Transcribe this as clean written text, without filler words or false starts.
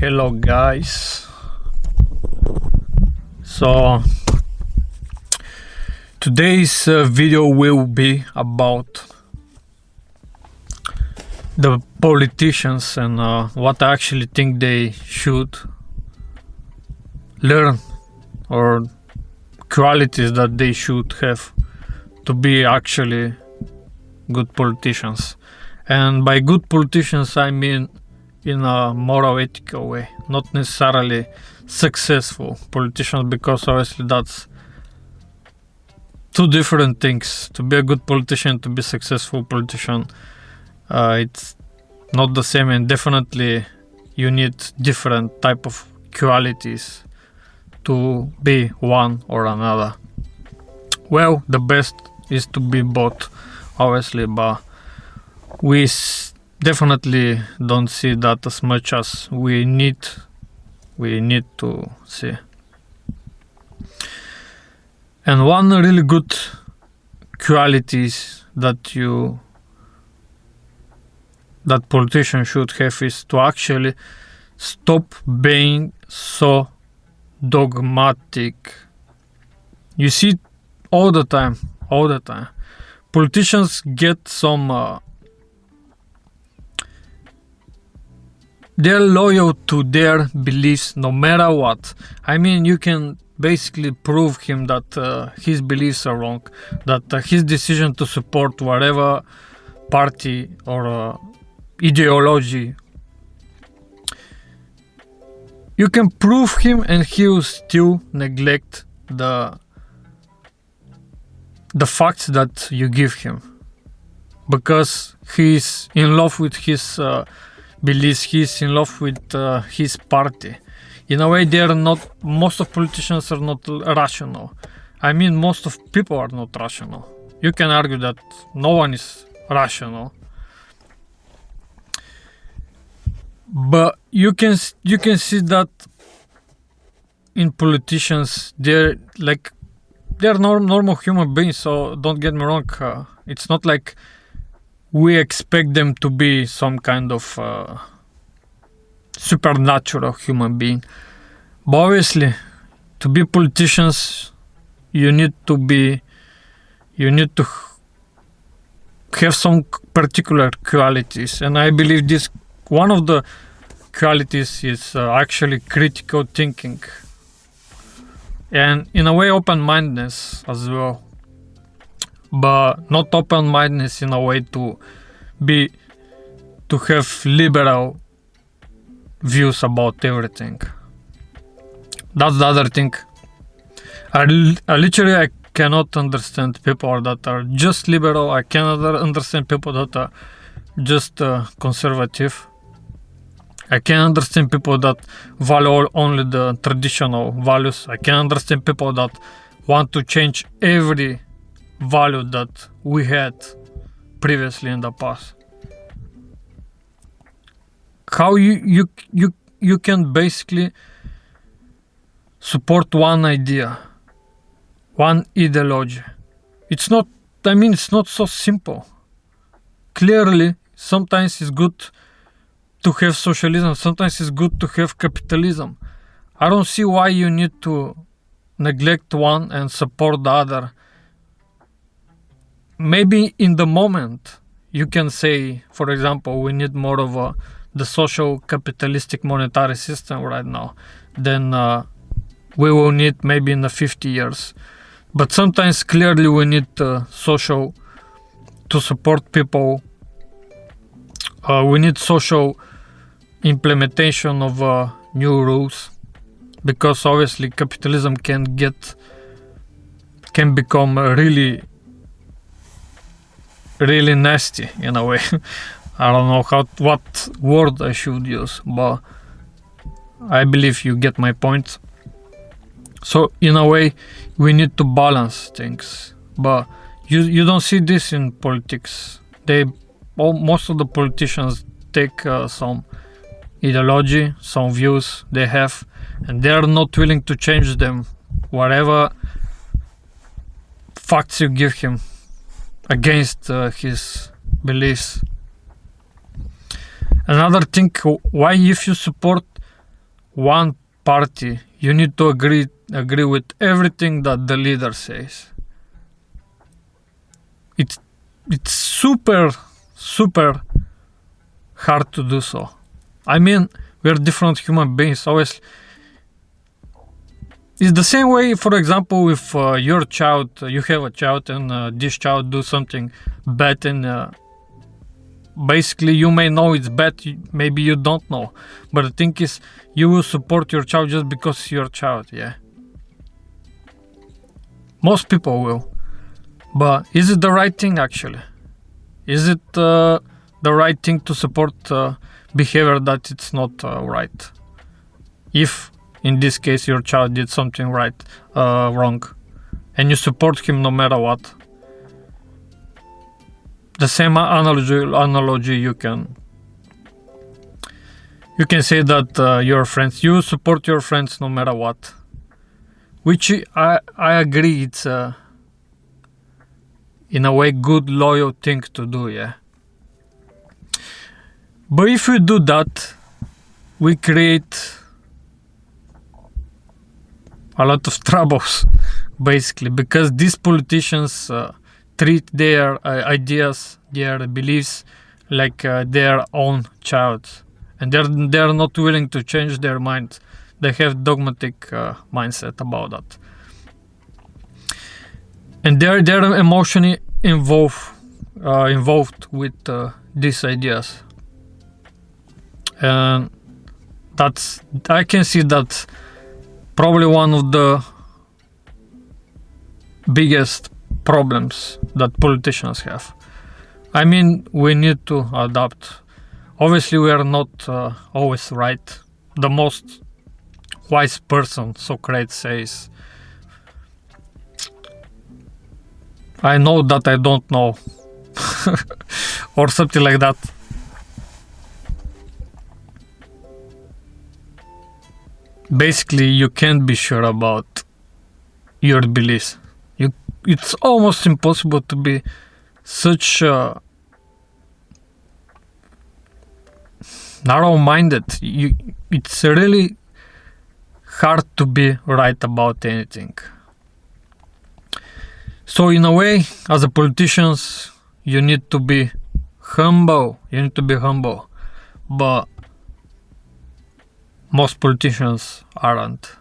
Hello guys. So today's video will be about the politicians and what I actually think they should learn, or qualities that they should have to be actually good politicians. And by good politicians I mean in a moral, ethical way, not necessarily successful politicians, because obviously that's two different things. To be a good politician, to be a successful politician, it's not the same, and definitely you need different type of qualities to be one or another. Well, the best is to be both, obviously, but we definitely don't see that as much as we need to see. And one really good qualities that politicians should have is to actually stop being so dogmatic. You see all the time. Politicians get some they're loyal to their beliefs no matter what. I mean, you can basically prove him that his beliefs are wrong, that his decision to support whatever party or ideology, you can prove him and he will still neglect the facts that you give him, because he's in love with his beliefs, he's in love with his party. In a way, most of politicians are not rational. I mean, most of people are not rational. You can argue that no one is rational, but you can see that in politicians, they're normal human beings. So don't get me wrong, it's not like we expect them to be some kind of supernatural human being. But obviously, to be politicians, you need to have some particular qualities. And I believe one of the qualities is actually critical thinking. And in a way, open-mindedness as well. But not open-mindedness in a way to have liberal views about everything. That's the other thing. I cannot understand people that are just liberal. I cannot understand people that are just conservative. I can understand people that value only the traditional values. I can understand people that want to change every value that we had previously in the past. How you can basically support one idea, one ideology. It's not so simple. Clearly, sometimes it's good to have socialism, sometimes it's good to have capitalism. I don't see why you need to neglect one and support the other. Maybe in the moment you can say, for example, we need more of the social capitalistic monetary system right now than we will need maybe in the 50 years. But sometimes clearly we need social to support people. We need social implementation of new rules, because obviously capitalism can become really nasty in a way. I don't know what word I should use, but I believe you get my point. So in a way, we need to balance things, but you don't see this in politics. Most of the politicians take some ideology, some views they have, and they are not willing to change them, whatever facts you give him against his beliefs. Another thing, why if you support one party, you need to agree with everything that the leader says. It's super hard to do so. I mean, we're different human beings. Always, it's the same way. For example, if your child, you have a child, and this child do something bad, and basically you may know it's bad, maybe you don't know, but the thing is, you will support your child just because it's your child. Yeah, most people will. But is it the right thing actually? Is it the right thing to support behavior that it's not right? If in this case your child did something wrong, and you support him no matter what. The same analogy you can say that your friends, you support your friends no matter what, which I agree, it's in a way good loyal thing to do, yeah. But if we do that, we create a lot of troubles, basically, because these politicians treat their ideas, their beliefs like their own child, and they're not willing to change their mind. They have dogmatic mindset about that, and they're emotionally involved with these ideas, and I can see that probably one of the biggest problems that politicians have. I mean, we need to adapt. Obviously, we are not always right. The most wise person, Socrates, says, I know that I don't know, or something like that. Basically, you can't be sure about your beliefs. It's almost impossible to be such narrow-minded. It's really hard to be right about anything. So in a way, as a politician, you need to be humble. But most politicians aren't.